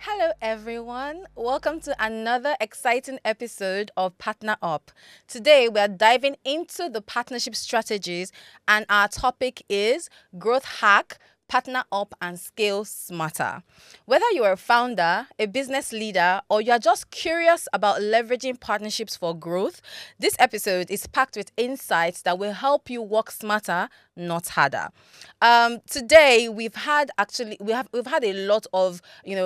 Hello, everyone. Welcome to another exciting episode of PartnerUp. Today, we are diving into the partnership strategies, and our topic is growth hack, partner up, and scale smarter. Whether you're a founder, a business leader, or you're just curious about leveraging partnerships for growth, this episode is packed with insights that will help you work smarter, not harder. Today we've had a lot of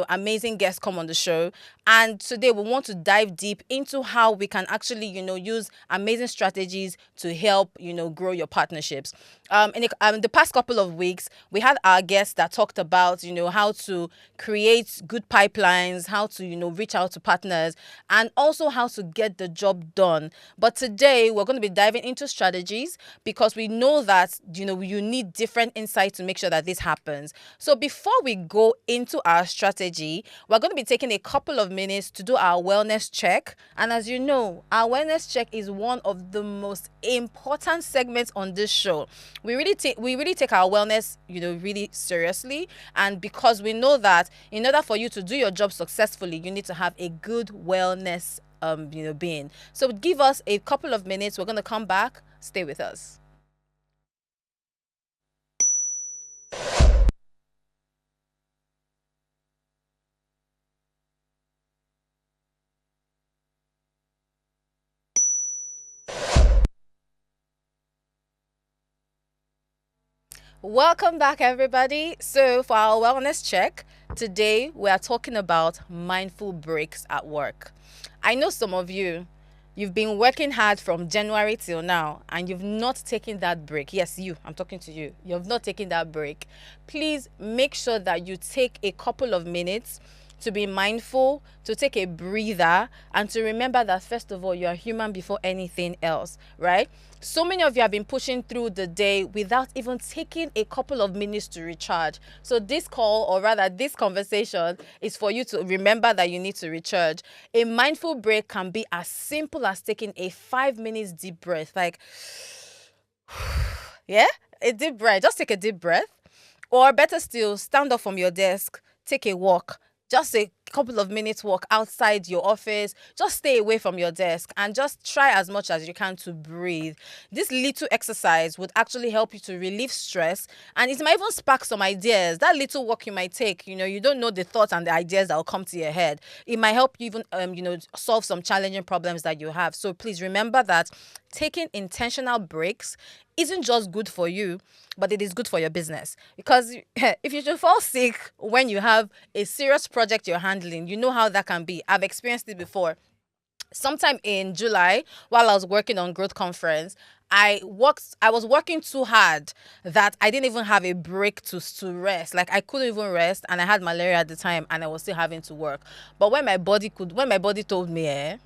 amazing guests come on the show, and today we want to dive deep into how we can actually use amazing strategies to help grow your partnerships. In the past couple of weeks, we had our guests that talked about how to create good pipelines, how to reach out to partners, and also how to get the job done. But today we're going to be diving into strategies because we know that you need different insights to make sure that this happens. So before we go into our strategy, we're going to be taking a couple of minutes to do our wellness check. And as you know, our wellness check is one of the most important segments on this show. We really take our wellness really seriously, and because we know that in order for you to do your job successfully, you need to have a good wellness being. So give us a couple of minutes. We're going to come back. Stay with us. Welcome back, everybody. So, for our wellness check, today we are talking about mindful breaks at work. I know some of you've been working hard from January till now, and you've not taken that break. Yes, I'm talking to you. You've not taken that break. Please make sure that you take a couple of minutes to be mindful, to take a breather, and to remember that first of all, you are human before anything else, right? So many of you have been pushing through the day without even taking a couple of minutes to recharge. So this call, or rather this conversation, is for you to remember that you need to recharge. A mindful break can be as simple as taking a 5 minutes deep breath, like yeah, a deep breath. Just take a deep breath, or better still, stand up from your desk, take a walk, just a couple of minutes walk outside your office. Just stay away from your desk and just try as much as you can to breathe. This little exercise would actually help you to relieve stress, and it might even spark some ideas. That little walk you might take, you don't know the thoughts and the ideas that will come to your head. It might help you even solve some challenging problems that you have. So please remember that taking intentional breaks isn't just good for you, but it is good for your business. Because if you should fall sick when you have a serious project you're handling, you know how that can be. I've experienced it before. Sometime in July, while I was working on Growth Conference, I was working too hard that I didn't even have a break to rest. Like, I couldn't even rest, and I had malaria at the time, and I was still having to work. But when my body told me, I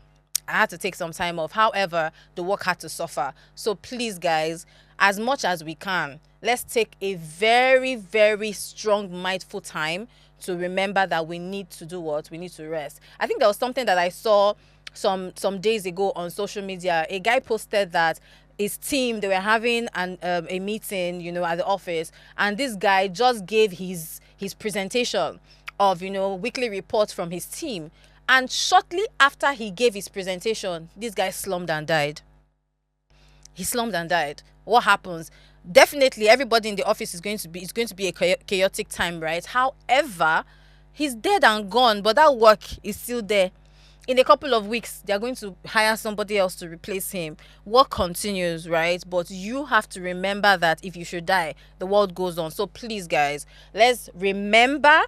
had to take some time off. However, the work had to suffer. So please, guys, as much as we can, let's take a very, very strong, mindful time to remember that we need to do what? We need to rest. I think there was something that I saw some days ago on social media. A guy posted that his team, they were having a meeting, at the office, and this guy just gave his presentation of weekly reports from his team. And shortly after he gave his presentation, this guy slumped and died. He slumped and died. What happens? Definitely, everybody in the office is going to be. It's going to be a chaotic time, right? However, he's dead and gone, but that work is still there. In a couple of weeks, they are going to hire somebody else to replace him. Work continues, right? But you have to remember that if you should die, the world goes on. So please, guys, let's remember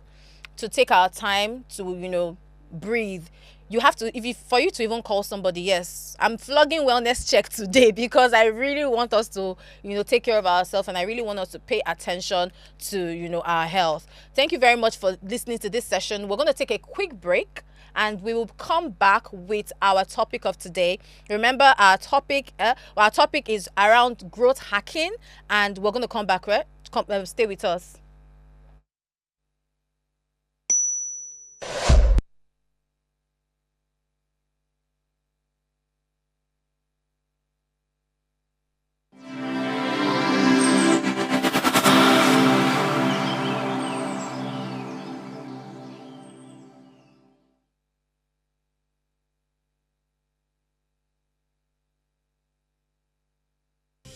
to take our time to breathe. You have to, for you to even call somebody. Yes, I'm flogging wellness check today because I really want us to take care of ourselves, and I really want us to pay attention to our health. Thank you very much for listening to this session. We're going to take a quick break, and we will come back with our topic of today. Remember, our topic is around growth hacking, and we're going to come back, right? Stay with us.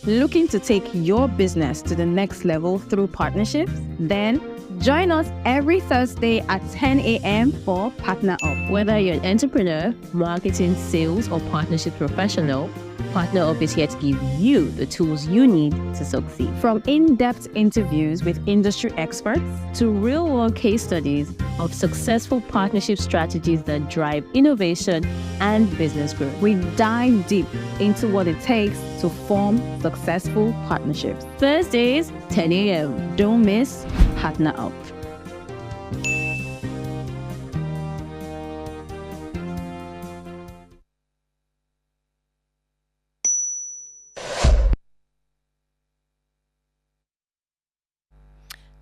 Looking to take your business to the next level through partnerships? Then join us every Thursday at 10 a.m. for Partner Up. Whether you're an entrepreneur, marketing, sales, or partnership professional, PartnerUp is here to give you the tools you need to succeed. From in-depth interviews with industry experts to real-world case studies of successful partnership strategies that drive innovation and business growth, we dive deep into what it takes to form successful partnerships. Thursdays, 10 a.m. Don't miss Partner Up.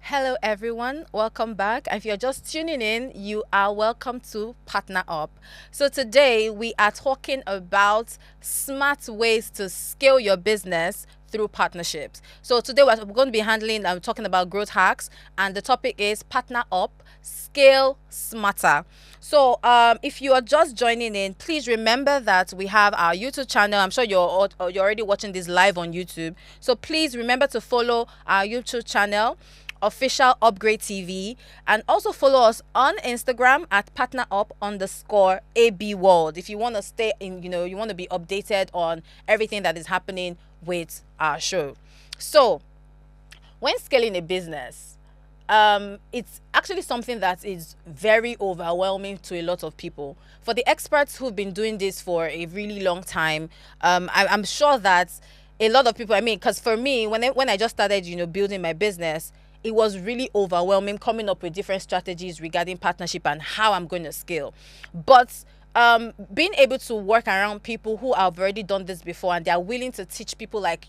Hello everyone, welcome back. If you're just tuning in, you are welcome to Partner Up. So today we are talking about smart ways to scale your business through partnerships. So today we're going to be talking about growth hacks, and the topic is Partner Up, scale smarter. So if you are just joining in, please remember that we have our YouTube channel. I'm sure you're already watching this live on YouTube. So please remember to follow our YouTube channel, Official Upgrade TV, and also follow us on Instagram at partnerup_AB World if you want to stay in, you want to be updated on everything that is happening with our show. So when scaling a business, it's actually something that is very overwhelming to a lot of people. For the experts who've been doing this for a really long time, I'm sure that a lot of people, because for me, when I just started, building my business, it was really overwhelming coming up with different strategies regarding partnership and how I'm going to scale. But being able to work around people who have already done this before and they're willing to teach people like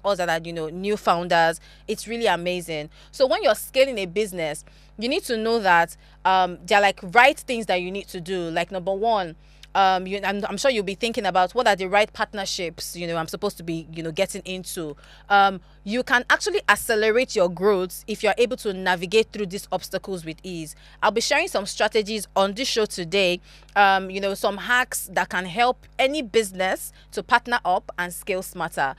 us that are new founders, it's really amazing. So when you're scaling a business, you need to know that there are like right things that you need to do. Like number one, I'm sure you'll be thinking about what are the right partnerships I'm supposed to be getting into. You can actually accelerate your growth if you're able to navigate through these obstacles with ease. I'll be sharing some strategies on this show today, some hacks that can help any business to partner up and scale smarter.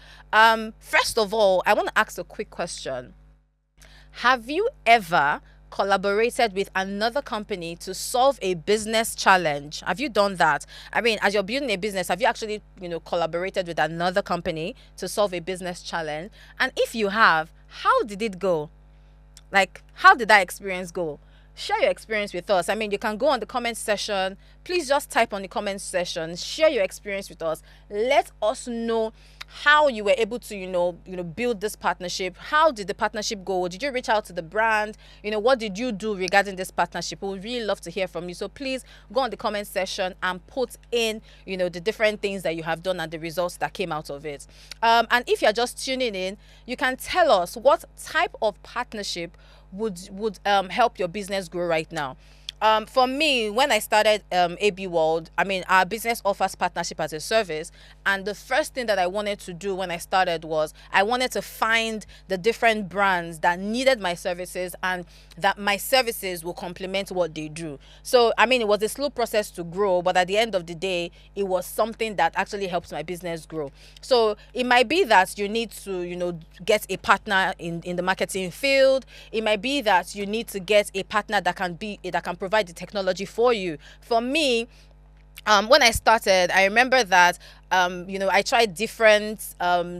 First of all, I want to ask a quick question. Have you ever collaborated with another company to solve a business challenge? Have you done that? As you're building a business, have you actually collaborated with another company to solve a business challenge? And if you have, how did it go? Like, how did that experience go? Share your experience with us. You can go on the comment section. Please just type on the comment section, share your experience with us. Let us know how you were able to build this partnership. How did the partnership go? Did you reach out to the brand? What did you do regarding this partnership? We would really love to hear from you. So please go on the comment section and put in the different things that you have done and the results that came out of it. And if you're just tuning in, you can tell us what type of partnership would help your business grow right now. For me, when I started AB World, our business offers partnership as a service. And the first thing that I wanted to do when I started was I wanted to find the different brands that needed my services and that my services will complement what they do. So, it was a slow process to grow, but at the end of the day, it was something that actually helps my business grow. So it might be that you need to, get a partner in the marketing field. It might be that you need to get a partner that can provide the technology for you. For me, when I started, I remember that I tried different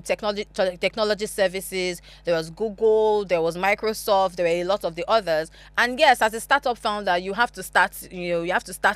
technology services. There was Google, there was Microsoft, there were a lot of the others. And yes, as a startup founder, you have to start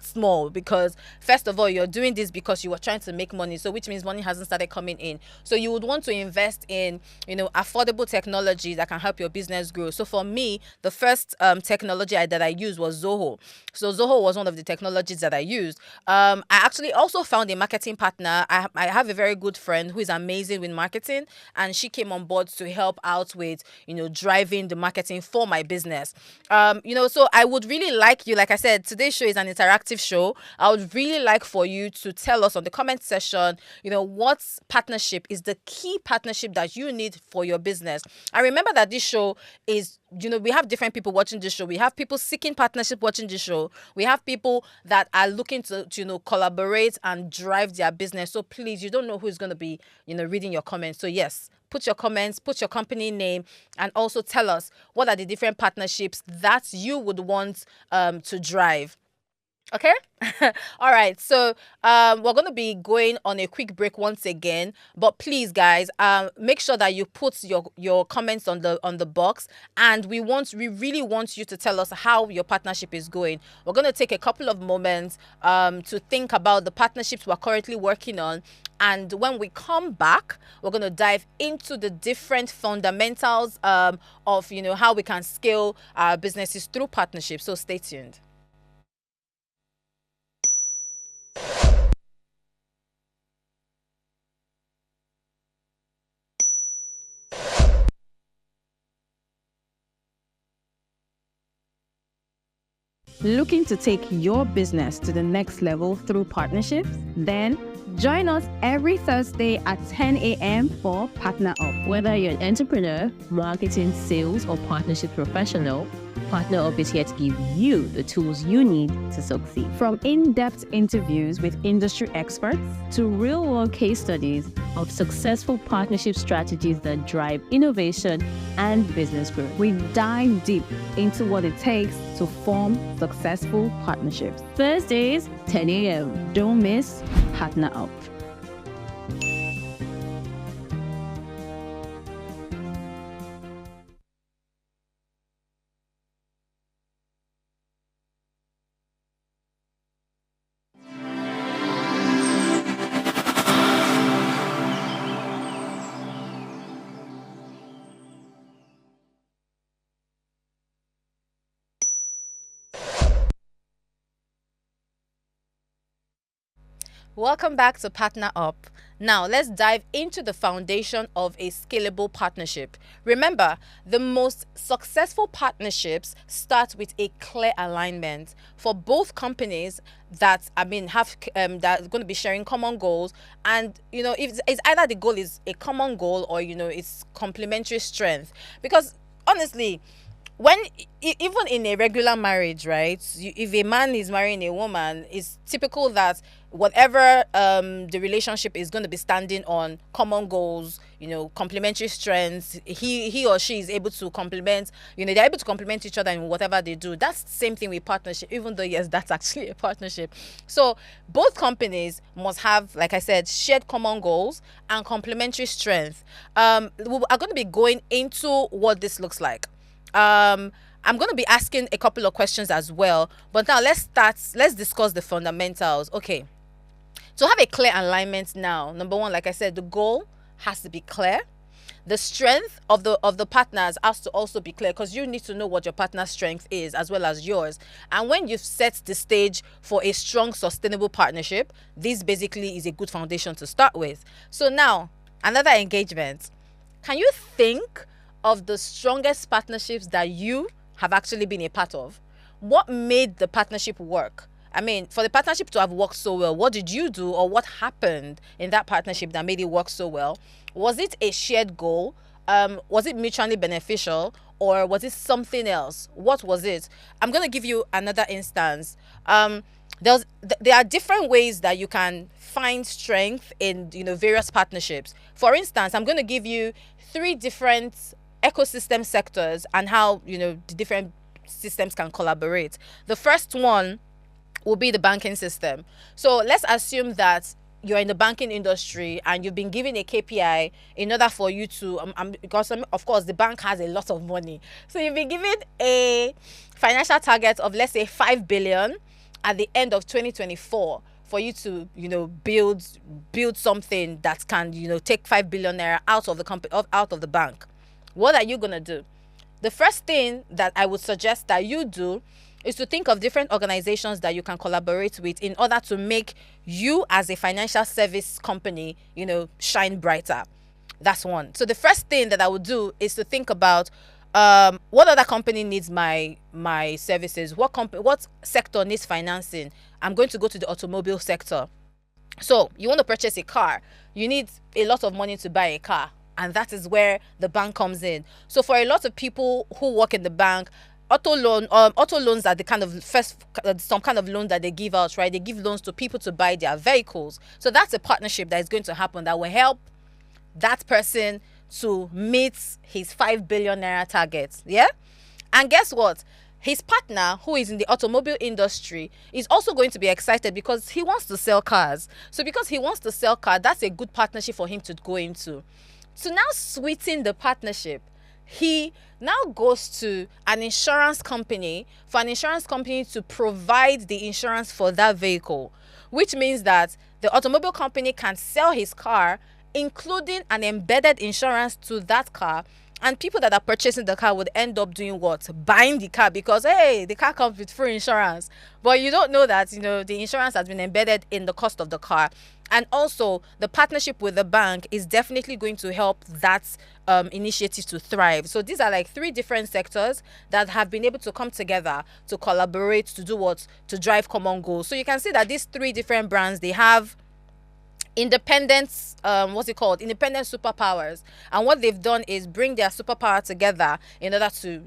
small, because first of all, you're doing this because you were trying to make money. So which means money hasn't started coming in. So you would want to invest in affordable technology that can help your business grow. So for me, the first technology that I used was Zoho. So Zoho was one of the technologies that I used. I actually also found a marketing partner. I have a very good friend who is amazing with marketing, and she came on board to help out with driving the marketing for my business. So I would really like you, like I said, today's show is an interactive show. I would really like for you to tell us on the comment section what partnership is the key partnership that you need for your business. I remember that this show is we have different people watching this show. We have people seeking partnership watching this show. We have people that are looking to collaborate and drive their business. So please, you don't know who's going to be reading your comments. So yes, put your comments, put your company name, and also tell us what are the different partnerships that you would want to drive. Okay. All right. So we're going to be going on a quick break once again, but please guys, make sure that you put your comments on the box, and we really want you to tell us how your partnership is going. We're going to take a couple of moments to think about the partnerships we're currently working on, and when we come back, we're going to dive into the different fundamentals of how we can scale our businesses through partnerships. So stay tuned. Looking to take your business to the next level through partnerships? Then join us every Thursday at 10 a.m. for PartnerUp. Whether you're an entrepreneur, marketing, sales, or partnership professional, PartnerUp is here to give you the tools you need to succeed. From in-depth interviews with industry experts to real-world case studies of successful partnership strategies that drive innovation and business growth, we dive deep into what it takes to form successful partnerships. Thursdays, 10 a.m. Don't miss PartnerUp. Welcome back to Partner Up. Now, let's dive into the foundation of a scalable partnership. Remember, the most successful partnerships start with a clear alignment for both companies that have that are going to be sharing common goals. And if it's either the goal is a common goal or it's complementary strength. Because honestly, when even in a regular marriage, right, if a man is marrying a woman, it's typical that whatever the relationship is going to be standing on common goals, complementary strengths, he or she is able to complement, they're able to complement each other in whatever they do. That's the same thing with partnership, even though yes, that's actually a partnership. So both companies must have, like I said, shared common goals and complementary strength. We are going to be going into what this looks like. I'm going to be asking a couple of questions as well, but now let's discuss the fundamentals. Okay, to have a clear alignment now, number one, like I said, the goal has to be clear. The strength of the partners has to also be clear, because you need to know what your partner's strength is as well as yours. And when you've set the stage for a strong, sustainable partnership, this basically is a good foundation to start with. So now, another engagement. Can you think of the strongest partnerships that you have actually been a part of? What made the partnership work? For the partnership to have worked so well, what did you do, or what happened in that partnership that made it work so well? Was it a shared goal? Was it mutually beneficial, or was it something else? What was it? I'm going to give you another instance. There are different ways that you can find strength in various partnerships. For instance, I'm going to give you 3 different ecosystem sectors and how the different systems can collaborate. The first one will be the banking system. So let's assume that you're in the banking industry and you've been given a KPI in order for you to because of course the bank has a lot of money, so you've been given a financial target of, let's say, 5 billion at the end of 2024 for you to build something that can take 5 billion naira out of the company, out of the bank. What are you gonna do? The first thing that I would suggest that you do is to think of different organizations that you can collaborate with in order to make you as a financial service company, shine brighter. That's one. So the first thing that I would do is to think about what other company needs my services. What sector needs financing? I'm going to go to the automobile sector. So you want to purchase a car. You need a lot of money to buy a car. And that is where the bank comes in. So for a lot of people who work in the bank, auto loans are the kind of some kind of loan that they give out, right? They give loans to people to buy their vehicles. So that's a partnership that is going to happen that will help that person to meet his 5 billion naira target. Yeah? And guess what? His partner, who is in the automobile industry, is also going to be excited because he wants to sell cars. So because he wants to sell cars, that's a good partnership for him to go into. To now sweeten the partnership, he now goes to an insurance company for an insurance company to provide the insurance for that vehicle, which means that the automobile company can sell his car, including an embedded insurance to that car. And people that are purchasing the car would end up doing what? Buying the car because, hey, the car comes with free insurance. But you don't know that, the insurance has been embedded in the cost of the car. And also, the partnership with the bank is definitely going to help that initiative to thrive. So these are like 3 different sectors that have been able to come together to collaborate to do what? To drive common goals. So you can see that these 3 different brands, they have independent independent superpowers, and what they've done is bring their superpower together in order to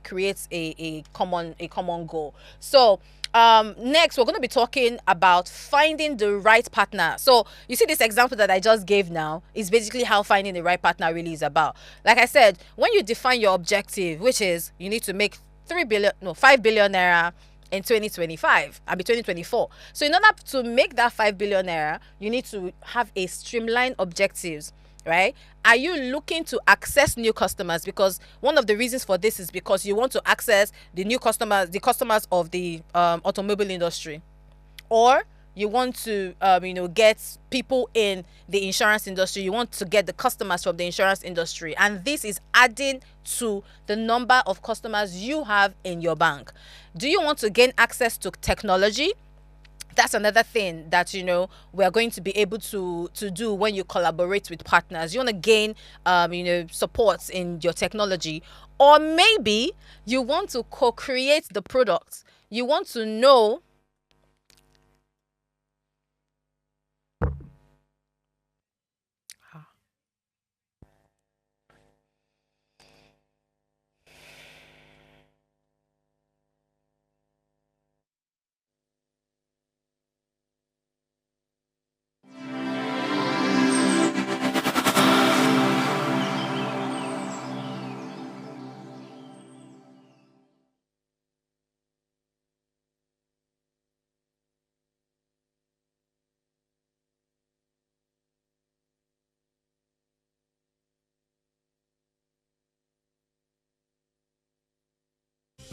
create a common goal. So next we're going to be talking about finding the right partner. So you see, this example that I just gave now is basically how finding the right partner really is about. Like I said, when you define your objective, which is you need to make 5 billion naira in 2025 and be 2024. So in order to make that 5 billion naira, you need to have a streamlined objectives, right? Are you looking to access new customers? Because one of the reasons for this is because you want to access the customers of the automobile industry, or you want to get people in the insurance industry. You want to get the customers from the insurance industry, and this is adding to the number of customers you have in your bank. Do you want to gain access to technology? That's another thing that we're going to be able to do when you collaborate with partners. You want to gain support in your technology, or maybe you want to co-create the products. You want to know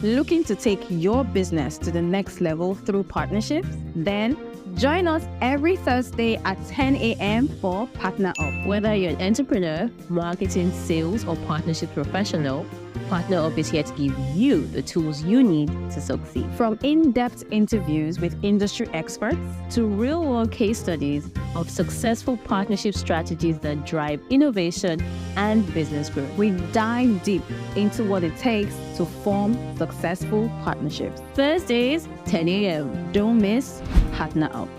Looking to take your business to the next level through partnerships? Then join us every Thursday at 10 a.m. for PartnerUp. Whether you're an entrepreneur, marketing, sales, or partnership professional, PartnerUp is here to give you the tools you need to succeed. From in-depth interviews with industry experts to real-world case studies of successful partnership strategies that drive innovation and business growth, we dive deep into what it takes to form successful partnerships. Thursdays, 10 a.m. Don't miss PartnerUp.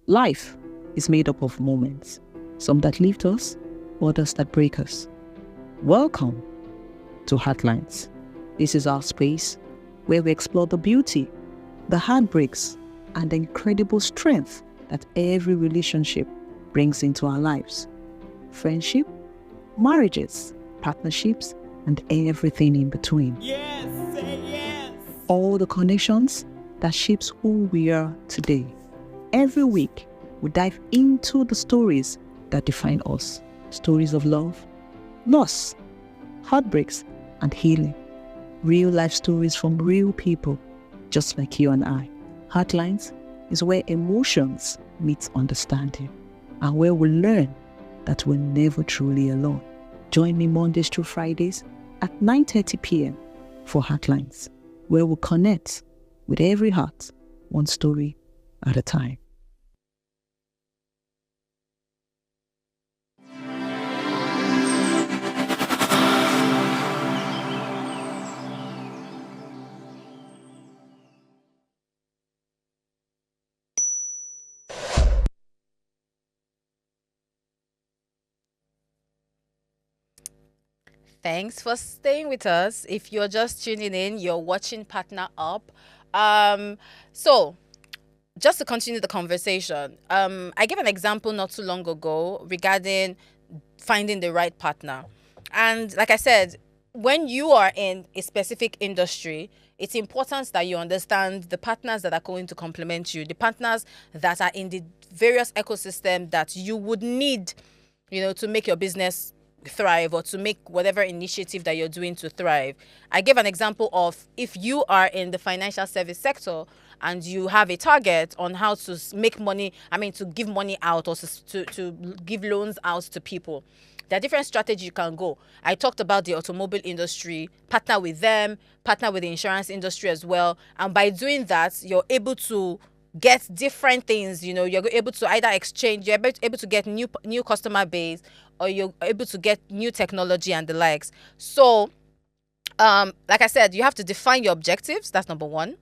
Life is made up of moments, some that lift us, others that break us. Welcome to Heartlines. This is our space where we explore the beauty, the heartbreaks, and the incredible strength that every relationship brings into our lives. Friendship, marriages, partnerships, and everything in between. Yes, say yes. All the connections that shapes who we are today. Every week, we dive into the stories that define us. Stories of love, loss, heartbreaks, and healing. Real life stories from real people, just like you and I. Heartlines is where emotions meet understanding, and where we learn that we're never truly alone. Join me Mondays through Fridays at 9:30 p.m. for Heartlines, where we'll connect with every heart, one story at a time. Thanks for staying with us. If you're just tuning in, you're watching Partner Up. So just to continue the conversation, I gave an example not too long ago regarding finding the right partner. And like I said, when you are in a specific industry, it's important that you understand the partners that are going to complement you, the partners that are in the various ecosystem that you would need, to make your business thrive or to make whatever initiative that you're doing to thrive. I gave an example of if you are in the financial service sector and you have a target on how to make money, to give money out or to give loans out to people. There are different strategies you can go. I talked about the automobile industry, partner with them, partner with the insurance industry as well. And by doing that, you're able to get different things. You're able to either exchange, you're able to get new customer base, or you're able to get new technology and the likes. So, like I said, you have to define your objectives. That's number one.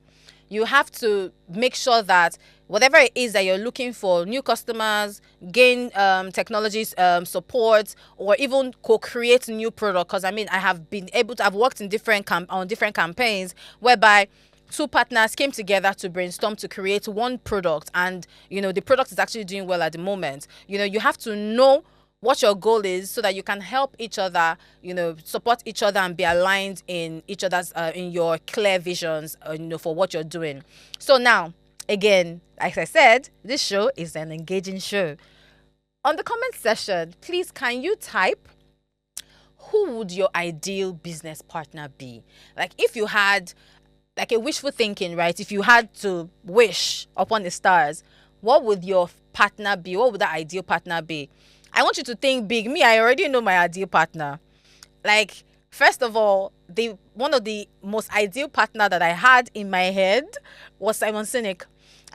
You have to make sure that whatever it is that you're looking for, new customers, gain technologies support, or even co-create new product. Because I have been able to, I've worked in different campaigns whereby two partners came together to brainstorm to create one product, and the product is actually doing well at the moment. You have to know what your goal is so that you can help each other, support each other and be aligned in each other's in your clear visions, for what you're doing. So now, again, like I said, this show is an engaging show. On the comment section, please can you type who would your ideal business partner be? Like if you had like a wishful thinking, right? If you had to wish upon the stars, what would your partner be? What would that ideal partner be? I want you to think big. Me, I already know my ideal partner. Like, first of all, one of the most ideal partner that I had in my head was Simon Sinek.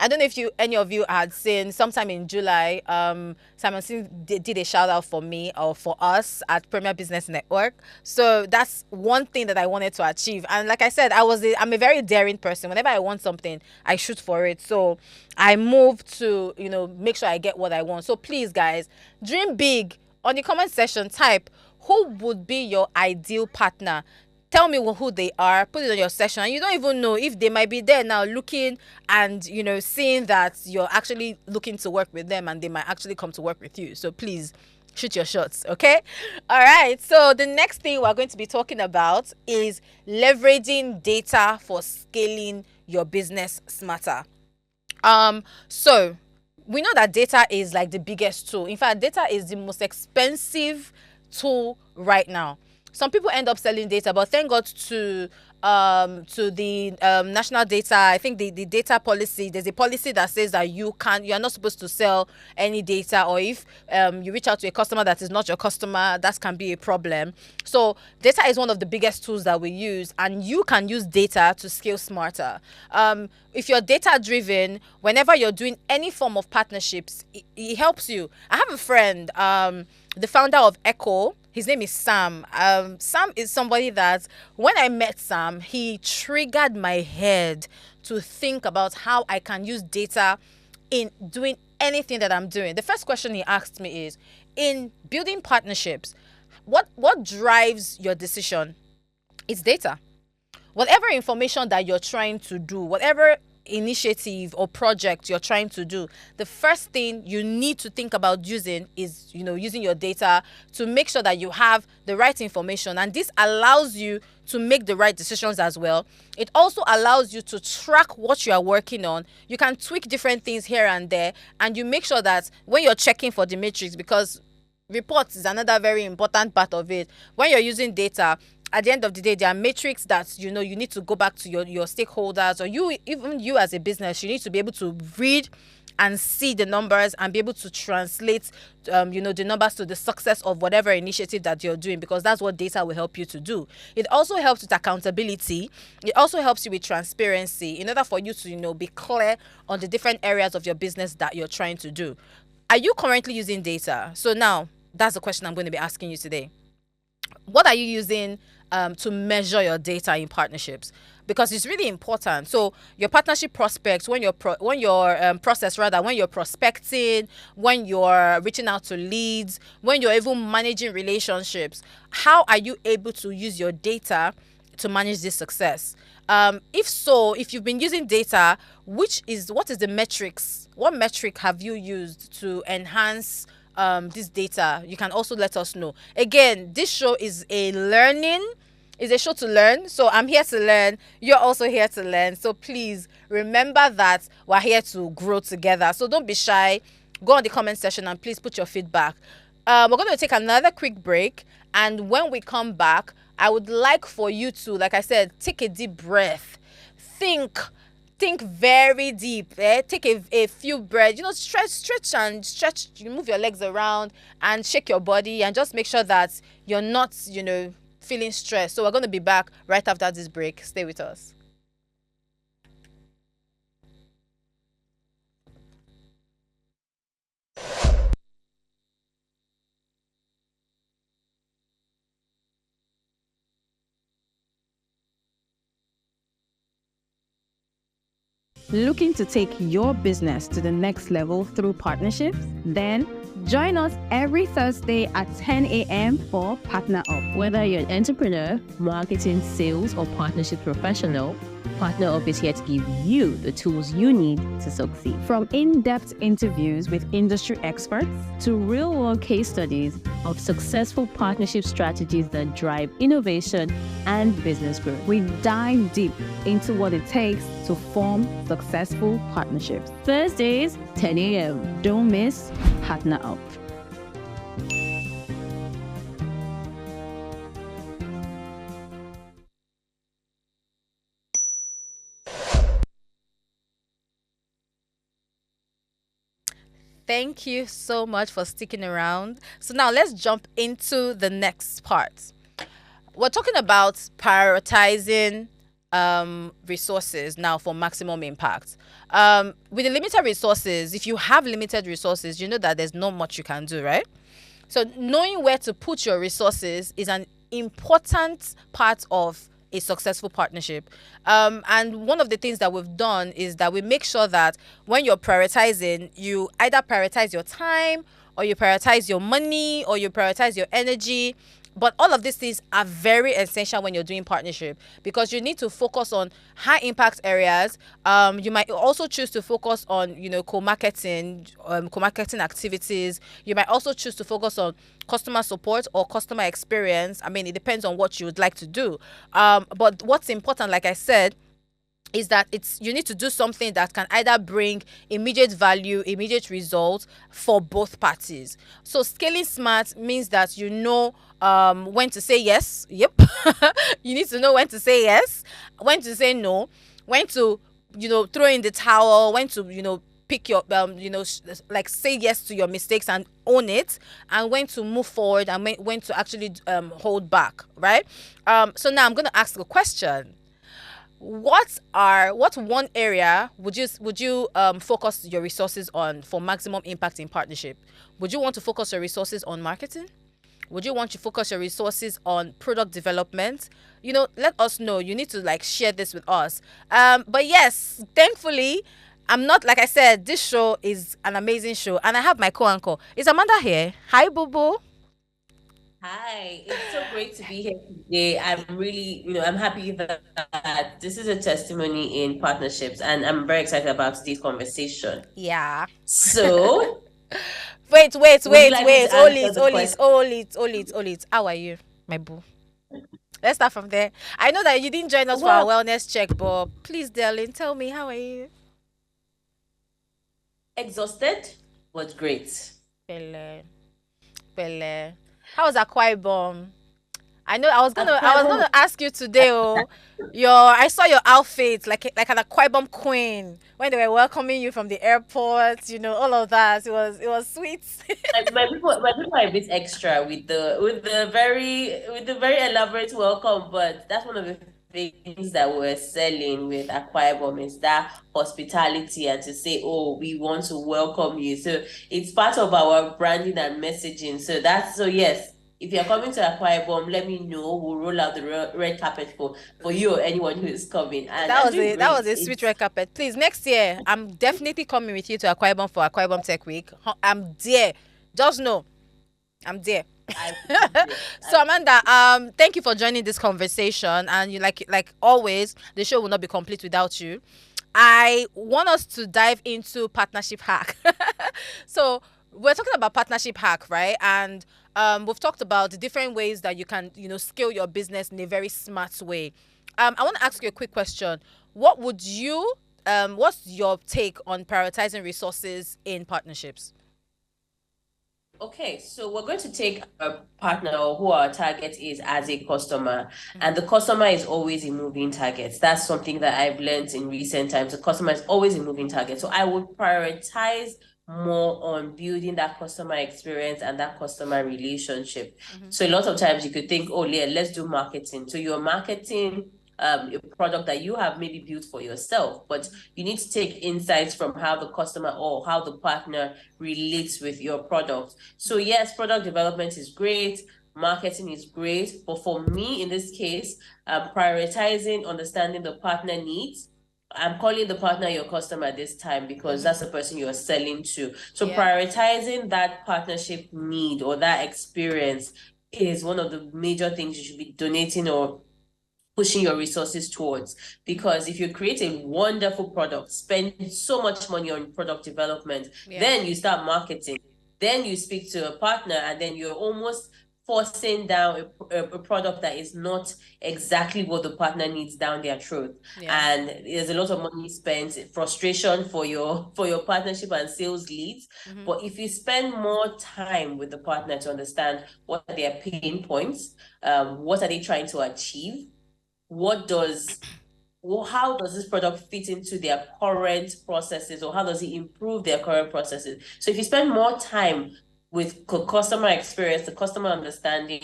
I don't know if any of you had seen sometime in July, Simon Sinek did a shout out for me or for us at Premier Business Network. So that's one thing that I wanted to achieve. And like I said, I'm a very daring person. Whenever I want something, I shoot for it. So I move to, make sure I get what I want. So please, guys, dream big. On the comment section, type who would be your ideal partner. Tell me who they are, put it on your session, and you don't even know if they might be there now looking and, seeing that you're actually looking to work with them and they might actually come to work with you. So please shoot your shots, okay? All right. So the next thing we're going to be talking about is leveraging data for scaling your business smarter. So we know that data is like the biggest tool. In fact, data is the most expensive tool right now. Some people end up selling data, but thank God to the national data. I think the data policy, there's a policy that says that you're not supposed to sell any data, or if you reach out to a customer that is not your customer, that can be a problem. So data is one of the biggest tools that we use, and you can use data to scale smarter. If you're data driven, whenever you're doing any form of partnerships, it helps you. I have a friend, the founder of Echo. His name is Sam. Sam is somebody that when I met Sam, he triggered my head to think about how I can use data in doing anything that I'm doing. The first question he asked me is, in building partnerships, what drives your decision? It's data. Whatever information that you're trying to do, whatever initiative or project you're trying to do, the first thing you need to think about using is, using your data to make sure that you have the right information. And this allows you to make the right decisions as well. It also allows you to track what you are working on. You can tweak different things here and there, and you make sure that when you're checking for the matrix, because reports is another very important part of it. When you're using data, at the end of the day, there are metrics that you need to go back to your stakeholders, or even you as a business, you need to be able to read and see the numbers and be able to translate the numbers to the success of whatever initiative that you're doing, because that's what data will help you to do. It also helps with accountability. It also helps you with transparency in order for you to be clear on the different areas of your business that you're trying to do. Are you currently using data? So now that's the question I'm going to be asking you today. What are you using to measure your data in partnerships? Because it's really important. So your partnership prospects, when you're prospecting, when you're reaching out to leads, when you're even managing relationships, how are you able to use your data to manage this success? If so, if you've been using data, what is the metrics? What metric have you used to enhance this data? You can also let us know. Again, this show is a show to learn. So I'm here to learn. You're also here to learn. So please remember that we're here to grow together. So don't be shy. Go on the comment section and please put your feedback. We're going to take another quick break. And when we come back, I would like for you to, like I said, take a deep breath. Think very deep. Take a few breaths. Stretch and stretch. You move your legs around and shake your body and just make sure that you're not, feeling stressed. So we're going to be back right after this break. Stay with us. Looking to take your business to the next level through partnerships? Then join us every Thursday at 10 a.m. for PartnerUp. Whether you're an entrepreneur, marketing, sales, or partnership professional, PartnerUp is here to give you the tools you need to succeed. From in-depth interviews with industry experts To real-world case studies of successful partnership strategies that drive innovation and business growth. we dive deep into what it takes to form successful partnerships. Thursdays, 10 a.m. Don't miss PartnerUp. Thank you so much for sticking around. So now let's jump into the next part. We're talking about prioritizing resources now for maximum impact. With the limited resources, if you have limited resources, you know that there's not much you can do, right? So knowing where to put your resources is an important part of a successful partnership. And one of the things that we've done is that we make sure that when you're prioritizing, you either prioritize your time or you prioritize your money or you prioritize your energy. But all of these things are very essential when you're doing partnership because you need to focus on high impact areas. You might also choose to focus on, co-marketing activities. You might also choose to focus on customer support or customer experience. I mean, it depends on what you would like to do. But what's important, like I said, is that you need to do something that can either bring immediate value, immediate results for both parties. So scaling smart means that you know when to say yes. Yep. You need to know when to say yes, when to say no, when to throw in the towel, when to pick your like say yes to your mistakes and own it, and when to move forward and when to actually hold back, right? So now I'm going to ask a question. What one area would you focus your resources on for maximum impact in partnership? Would you want to focus your resources on marketing? Would you want to focus your resources on product development? Let us know. You need to share this with us. But yes, thankfully, I'm not, like I said, this show is an amazing show, and I have my co-anchor. Is Amanda here? Hi, Boo Boo. Hi, it's so great to be here today. I'm really, I'm happy that this is a testimony in partnerships, and I'm very excited about today's conversation. Yeah. So, wait. would you like me to Hold answer the question? it. How are you, my boo? Let's start from there. I know that you didn't join us for our wellness check, but please, darling, tell me, how are you? Exhausted, but great. Pele. How was Akwa Ibom? I know I was gonna ask you today. I saw your outfit like an Akwa Ibom queen when they were welcoming you from the airport. All of that. It was sweet. My people are a bit extra with the very elaborate welcome, but that's one of the things that we're selling with Akwa Ibom is that hospitality and to say, oh, we want to welcome you. So it's part of our branding and messaging. So yes, if you're coming to Akwa Ibom, let me know. We'll roll out the red carpet for you or anyone who is coming. And that was a sweet red carpet. Please, next year, I'm definitely coming with you to Akwa Ibom for Akwa Ibom Tech Week. I'm there. Just know, I'm there. I would do this. So Amanda, thank you for joining this conversation. And you like always, the show will not be complete without you. I want us to dive into partnership hack. So we're talking about partnership hack, right? And we've talked about the different ways that you can, scale your business in a very smart way. I want to ask you a quick question. What would you, what's your take on prioritizing resources in partnerships? Okay, so we're going to take a partner or who our target is as a customer, and the customer is always a moving target. That's something that I've learned in recent times. The customer is always a moving target. So I would prioritize more on building that customer experience and that customer relationship. So a lot of times you could think, oh, yeah, let's do marketing. So you're marketing a product that you have maybe built for yourself, but you need to take insights from how the customer or how the partner relates with your product. So yes, product development is great, marketing is great, but for me in this case, prioritizing understanding the partner needs. I'm calling the partner your customer this time because that's the person you're selling to. So prioritizing that partnership need or that experience is one of the major things you should be donating or pushing your resources towards. Because if you create a wonderful product, spend so much money on product development, then you start marketing, then you speak to a partner, and then you're almost forcing down a product that is not exactly what the partner needs down their throat. And there's a lot of money spent, frustration for your partnership and sales leads. But if you spend more time with the partner to understand what are their pain points, what are they trying to achieve, how does this product fit into their current processes, or how does it improve their current processes? So if you spend more time with customer experience, the customer understanding,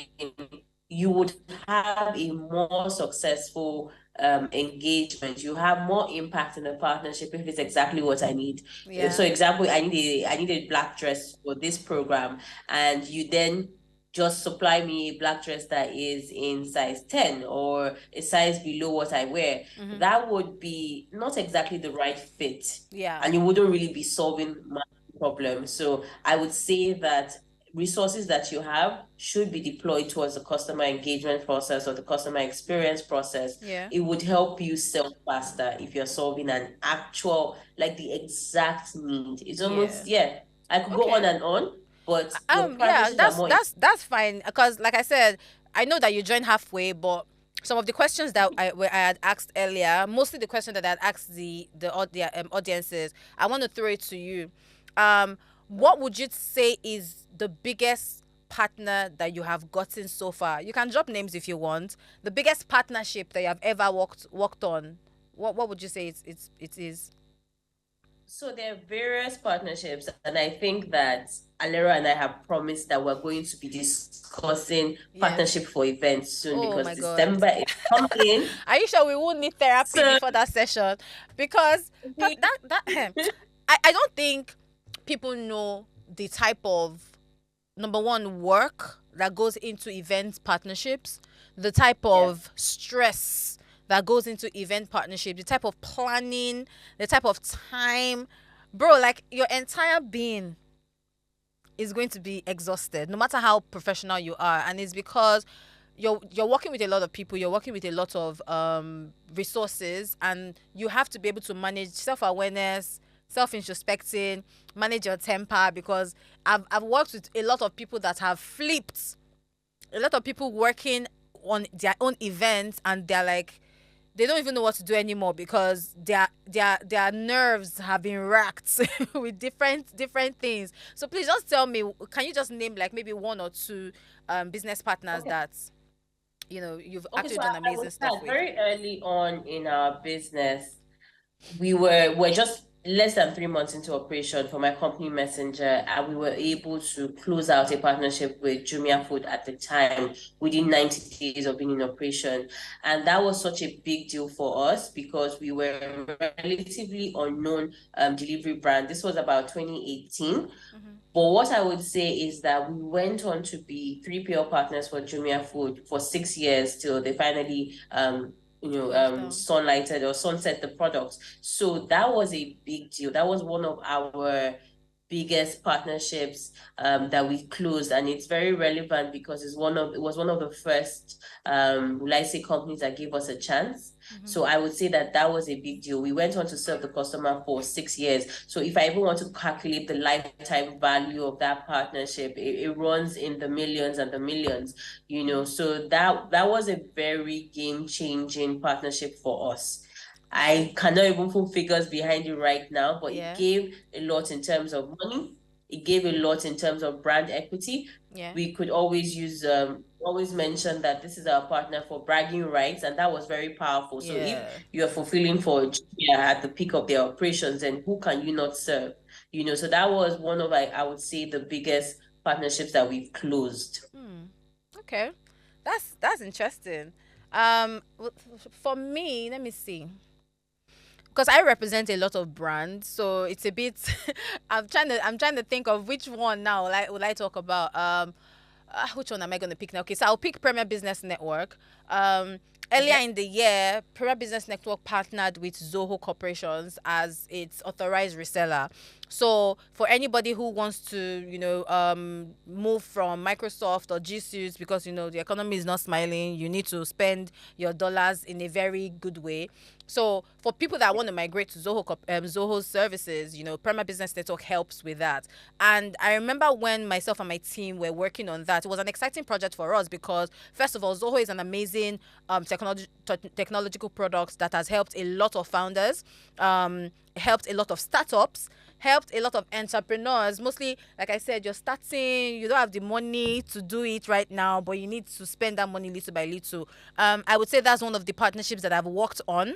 you would have a more successful engagement. You have more impact in the partnership if it's exactly what I need. So example, I need a black dress for this program, and you then just supply me a black dress that is in size 10 or a size below what I wear. That would be not exactly the right fit. And you wouldn't really be solving my problem. So I would say that resources that you have should be deployed towards the customer engagement process or the customer experience process. It would help you sell faster if you're solving an actual, like the exact need. It's almost, I could go on and on. But that's fine, because like I said, I know that you joined halfway, but some of the questions that I had asked earlier, mostly the question that I had asked the audiences, I want to throw it to you. What would you say is the biggest partner that you have gotten so far? You can drop names if you want. The biggest partnership that you have ever worked on. What would you say it is? So there are various partnerships, and I think that Alera and I have promised that we're going to be discussing partnership for events soon, because December is coming. Are you sure we won't need therapy before that session? Because I don't think people know the type of, number one, work that goes into event partnerships, the type of stress that goes into event partnership, the type of planning, the type of time. Bro, like your entire being is going to be exhausted no matter how professional you are. And it's because you're working with a lot of people, you're working with a lot of resources, and you have to be able to manage self-awareness, self-introspecting, manage your temper, because I've worked with a lot of people that have flipped, a lot of people working on their own events, and they're like, they don't even know what to do anymore because their nerves have been racked with different things. So please just tell me, can you just name like maybe one or two business partners that you've actually done amazing stuff with? Very early on in our business, we're just less than 3 months into operation for my company Messenger, and we were able to close out a partnership with Jumia Food at the time within 90 days of being in operation. And that was such a big deal for us because we were a relatively unknown delivery brand. This was about 2018. But what I would say is that we went on to be 3PL partners for Jumia Food for 6 years till they finally sunlighted or sunset the products. So that was a big deal. That was one of our biggest partnerships that we closed, and it's very relevant because it was one of the first will I say companies that gave us a chance. So I would say that that was a big deal. We went on to serve the customer for 6 years. So if I even want to calculate the lifetime value of that partnership, it runs in the millions and the millions, So that was a very game-changing partnership for us. I cannot even put figures behind it right now, but it Yeah. gave a lot in terms of money. It gave a lot in terms of brand equity. Yeah. We could always always mention that this is our partner for bragging rights, and that was very powerful. So if Yeah. you're fulfilling for Jumia at the peak of their operations, then who can you not serve? So that was one of, I would say, the biggest partnerships that we've closed. Okay. That's interesting. For me, let me see. Because I represent a lot of brands, so it's a bit I'm trying to think of which one now like would I talk about. Which one am I going to pick now? Okay, so I'll pick Premier Business Network. Earlier in the year, Premier Business Network partnered with Zoho Corporations as its authorized reseller. So for anybody who wants to, move from Microsoft or G Suite, because the economy is not smiling, you need to spend your dollars in a very good way. So for people that want to migrate to Zoho's services, Premier Business Network helps with that. And I remember when myself and my team were working on that, it was an exciting project for us because, first of all, Zoho is an amazing technological product that has helped a lot of founders, helped a lot of startups, helped a lot of entrepreneurs. Mostly, like I said, you're starting, you don't have the money to do it right now, but you need to spend that money little by little. I would say that's one of the partnerships that I've worked on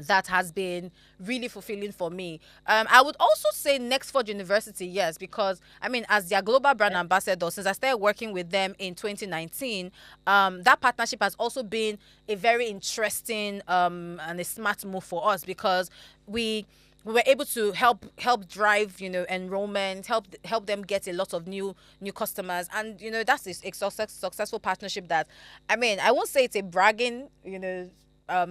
that has been really fulfilling for me. I would also say Nextford University, yes, because as their global brand ambassador, since I started working with them in 2019, that partnership has also been a very interesting and a smart move for us because we were able to help drive enrollment, help them get a lot of new customers, and that's a successful partnership that I won't say it's a bragging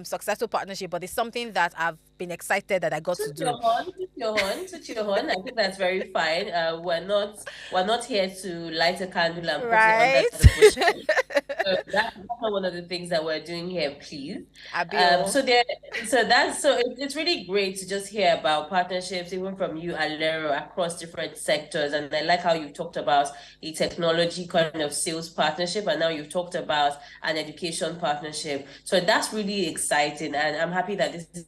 successful partnership, but it's something that I've been excited that I got to do. Toot your horn. I think that's very fine. We're not here to light a candle and put it under the bush. So that's not one of the things that we're doing here, please. It's really great to just hear about partnerships, even from you, Alero, across different sectors. And I like how you talked about a technology kind of sales partnership, and now you've talked about an education partnership. So that's really exciting, and I'm happy that this is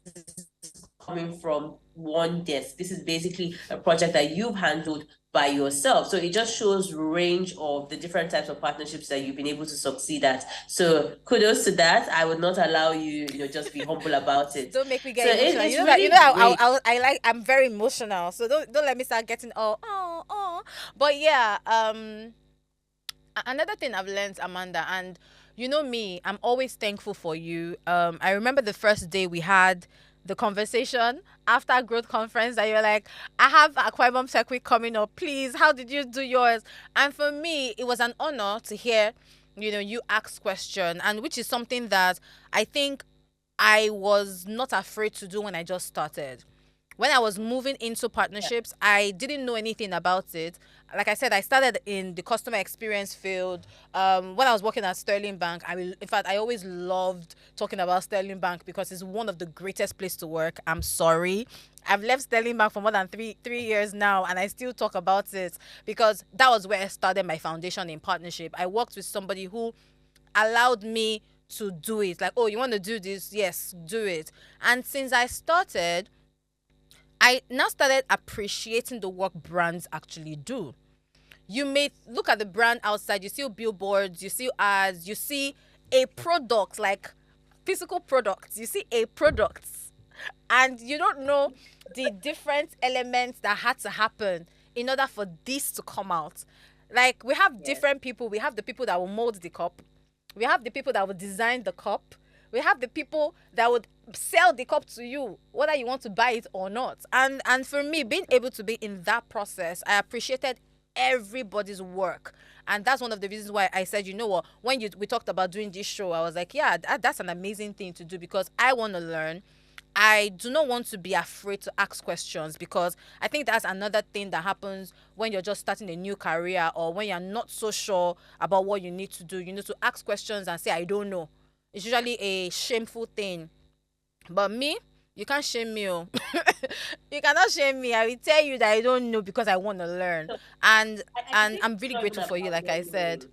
coming from one desk. This is basically a project that you've handled by yourself. So it just shows range of the different types of partnerships that you've been able to succeed at. So kudos to that. I would not allow you, just be humble about it. Don't make me get emotional. I'm very emotional. So don't let me start getting oh. But yeah, another thing I've learned, Amanda, and me, I'm always thankful for you. I remember the first day we had the conversation after growth conference that you're like, I have Aquarium Tech Week coming up, please, how did you do yours? And for me, it was an honor to hear you ask question, and which is something that I think I was not afraid to do when I just started. When I was moving into partnerships, I didn't know anything about it. Like I said, I started in the customer experience field. When I was working at Sterling Bank, in fact, I always loved talking about Sterling Bank because it's one of the greatest places to work. I'm sorry. I've left Sterling Bank for more than three years now, and I still talk about it because that was where I started my foundation in partnership. I worked with somebody who allowed me to do it. Like, oh, you want to do this? Yes, do it. And since I started, I now started appreciating the work brands actually do. You may look at the brand outside, you see billboards, you see ads, you see a product, like physical products, you see a product, and you don't know the different elements that had to happen in order for this to come out. Like, we have different people. We have the people that will mold the cup. We have the people that will design the cup. We have the people that would sell the cup to you, whether you want to buy it or not. And for me, being able to be in that process, I appreciated everybody's work. And that's one of the reasons why I said, you know what, when we talked about doing this show, I was like, yeah, that's an amazing thing to do because I want to learn. I do not want to be afraid to ask questions, because I think that's another thing that happens when you're just starting a new career, or when you're not so sure about what you need to do. You need to ask questions and say, I don't know. It's usually a shameful thing. But me, you can't shame me. Oh. You cannot shame me. I will tell you that I don't know because I want to learn. So And I and think I'm it's really not even grateful for you, about like not I said. knowing.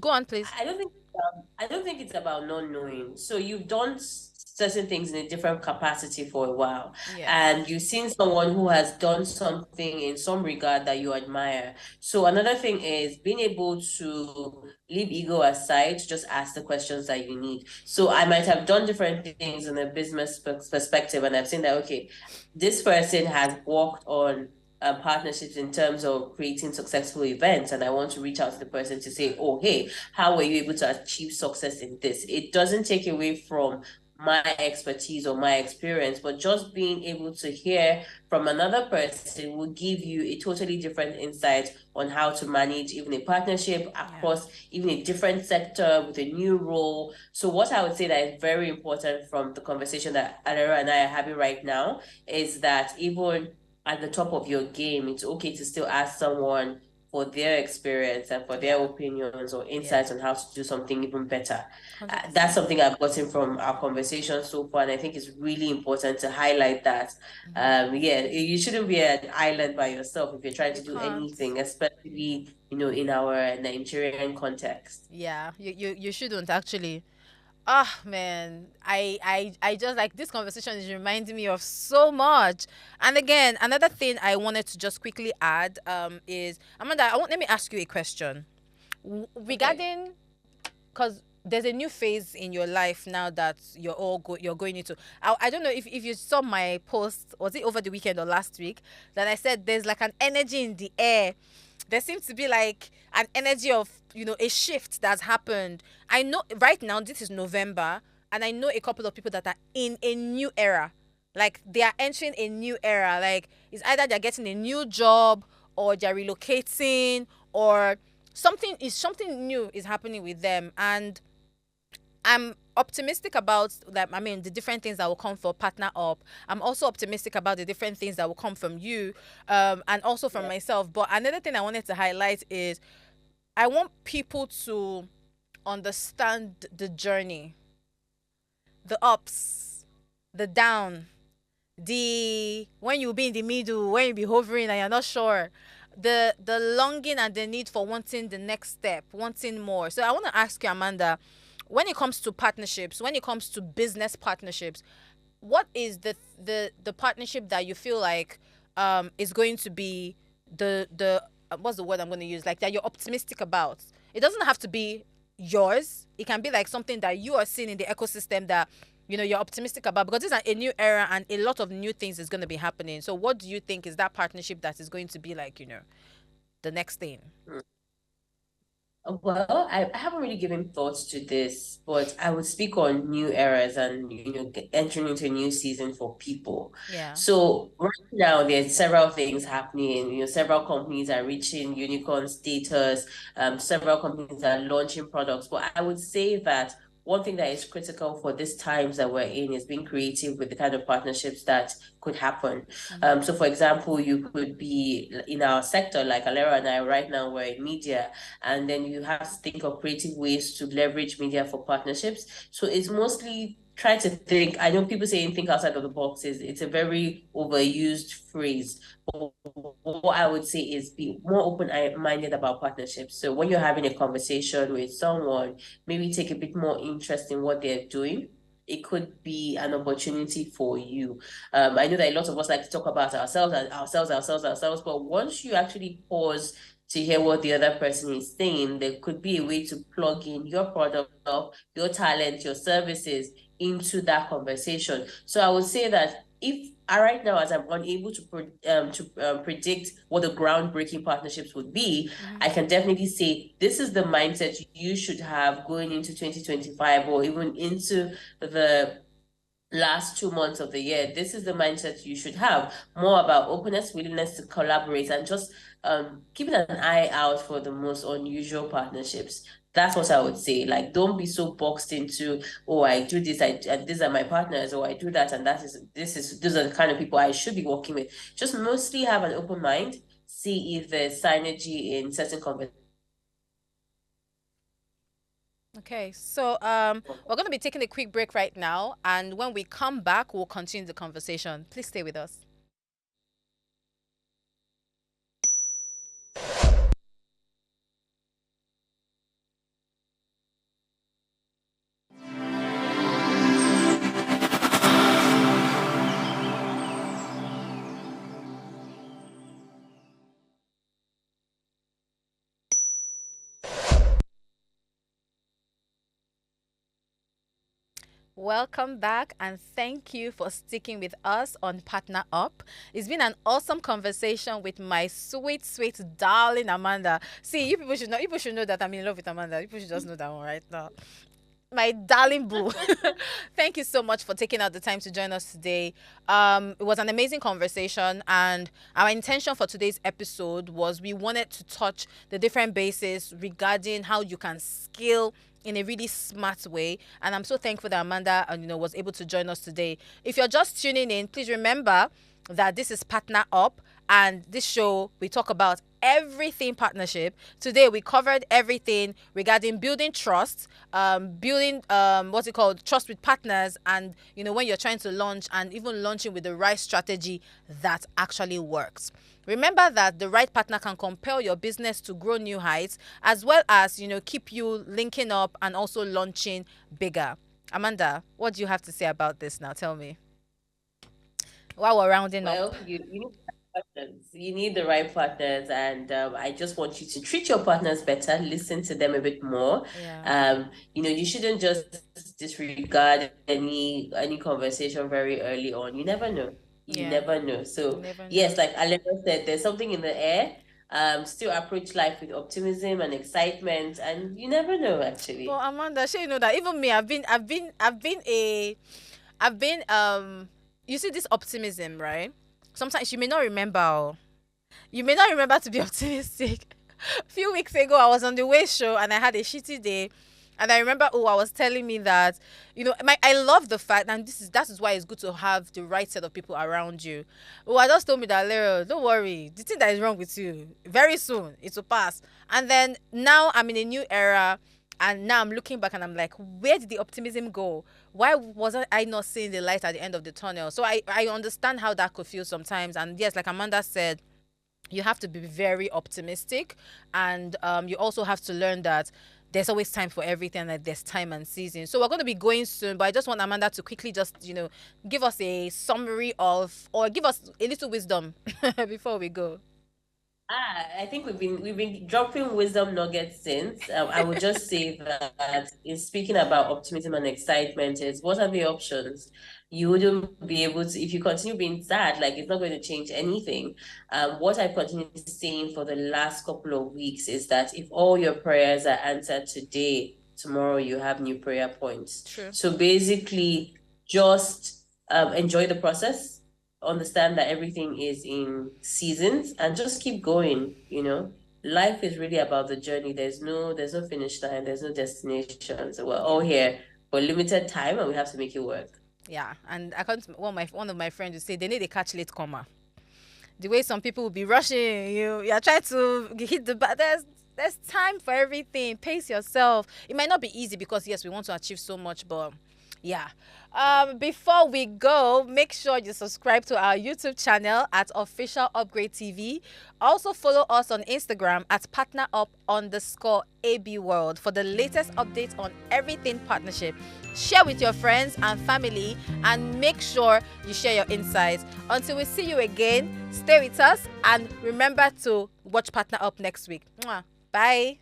Go on, please. I don't think it's about not knowing. So you've done certain things in a different capacity for a while, Yeah. and you've seen someone who has done something in some regard that you admire. So another thing is being able to leave ego aside, to just ask the questions that you need. So I might have done different things in a business perspective, and I've seen that, okay, this person has worked on partnerships in terms of creating successful events, and I want to reach out to the person to say, oh, hey, how were you able to achieve success in this? It doesn't take away from my expertise or my experience, but just being able to hear from another person will give you a totally different insight on how to manage even a partnership Yeah. across even a different sector with a new role. So what I would say that is very important from the conversation that Alera and I are having right now is that even at the top of your game, it's okay to still ask someone for their experience and for their Yeah. opinions or Yeah. insights on how to do something even better. That's 100%. something I've gotten from our conversation so far, and I think it's really important to highlight that. Yeah, you shouldn't be an island by yourself if you're trying You to do can't. anything, especially in our Nigerian context. Yeah. You shouldn't actually. Ah, man, I just like this conversation is reminding me of so much. And again, another thing I wanted to just quickly add is, Amanda, let me ask you a question. Okay. Regarding, because there's a new phase in your life now that you're going into. I don't know if you saw my post, was it over the weekend or last week, that I said there's like an energy in the air. There seems to be like an energy of, a shift that's happened. I know right now this is November, and I know a couple of people that are in a new era. Like they are entering a new era. Like it's either they're getting a new job, or they're relocating, or something new is happening with them. And I'm optimistic about that. I mean, the different things that will come for Partner Up. I'm also optimistic about the different things that will come from you, and also from Yeah. myself. But another thing I wanted to highlight is I want people to understand the journey, the ups, the down, the when you be in the middle, when you be hovering and you're not sure, the longing and the need for wanting the next step, wanting more. So I want to ask you, Amanda, when it comes to partnerships, when it comes to business partnerships, what is the partnership that you feel like is going to be the what's the word I'm going to use, like that you're optimistic about? It doesn't have to be yours. It can be like something that you are seeing in the ecosystem that you're optimistic about, because this is a new era and a lot of new things is going to be happening. So what do you think is that partnership that is going to be like, the next thing? Well, I haven't really given thoughts to this, but I would speak on new eras and entering into a new season for people. Yeah. So right now there's several things happening. Several companies are reaching unicorn status. Several companies are launching products. But I would say that one thing that is critical for these times that we're in is being creative with the kind of partnerships that could happen. So for example, you could be in our sector, like Alera and I right now, we're in media, and then you have to think of creative ways to leverage media for partnerships. So it's mostly try to think. I know people saying think outside of the box it's a very overused phrase. But what I would say is be more open-minded about partnerships. So when you're having a conversation with someone, maybe take a bit more interest in what they're doing. It could be an opportunity for you. I know that a lot of us like to talk about ourselves, but once you actually pause to hear what the other person is saying, there could be a way to plug in your product, your talent, your services into that conversation. So I would say that if right now, as I'm unable to predict what the groundbreaking partnerships would be, I can definitely say this is the mindset you should have going into 2025 or even into the last 2 months of the year. This is the mindset you should have, more about openness, willingness to collaborate, and just keeping an eye out for the most unusual partnerships. That's what I would say. Like, don't be so boxed into, oh, I do this, these are my partners, or I do that, and these are the kind of people I should be working with. Just mostly have an open mind, see if there's synergy in certain conversations. Okay, so we're going to be taking a quick break right now, and when we come back, we'll continue the conversation. Please stay with us. Welcome back, and thank you for sticking with us on Partner Up. It's been an awesome conversation with my sweet, sweet darling Amanda. See, you people should know that I'm in love with Amanda. You people should just know that one right now. My darling boo. Thank you so much for taking out the time to join us today. It was an amazing conversation, and our intention for today's episode was we wanted to touch the different bases regarding how you can scale in a really smart way. And I'm so thankful that Amanda was able to join us today. If you're just tuning in, please remember that this is Partner Up, and this show we talk about everything partnership. Today we covered everything regarding building trust, building what's it called, trust with partners, and when you're trying to launch, and even launching with the right strategy that actually works. Remember that the right partner can compel your business to grow new heights, as well as keep you linking up and also launching bigger. Amanda, what do you have to say about this now? Tell me. While we're rounding up. Well, you need partners. You need the right partners, and I just want you to treat your partners better, listen to them a bit more. Yeah. You shouldn't just disregard any conversation very early on. You never know. You Yeah. never know. So Never yes, know. like Alema said, there's something in the air. Still approach life with optimism and excitement, and you never know actually. But Amanda, sure you know that even me, I've been you see this optimism, right? Sometimes you may not remember. You may not remember to be optimistic. A few weeks ago, I was on the Way show and I had a shitty day. And I remember, I was telling me that, I love the fact, and that is why it's good to have the right set of people around you. I just told me that, Lero, don't worry, the thing that is wrong with you, very soon, it will pass. And then now I'm in a new era, and now I'm looking back and I'm like, where did the optimism go? Why wasn't I not seeing the light at the end of the tunnel? So I understand how that could feel sometimes. And yes, like Amanda said, you have to be very optimistic, and you also have to learn that there's always time for everything, like there's time and season. So we're going to be going soon, but I just want Amanda to quickly just give us a summary of, or give us a little wisdom before we go. I think we've been dropping wisdom nuggets since. I would just say that in speaking about optimism and excitement, is what are the options? You wouldn't be able to, if you continue being sad, like it's not going to change anything. What I've continued saying for the last couple of weeks is that if all your prayers are answered today, tomorrow you have new prayer points. True. So basically, just enjoy the process, understand that everything is in seasons, and just keep going. Life is really about the journey. There's no finish line, there's no destination. So we're all here for limited time and we have to make it work. Yeah, and I can't. One of my friends would say they need a catch late comer. The way some people will be rushing, you're trying to hit the bar. There's time for everything. Pace yourself. It might not be easy because yes, we want to achieve so much, but yeah. Before we go, make sure you subscribe to our YouTube channel at Official Upgrade TV. Also follow us on Instagram at PartnerUp_AB World for the latest updates on everything partnership. Share with your friends and family, and make sure you share your insights. Until we see you again, stay with us and remember to watch Partner Up next week. Mwah. Bye.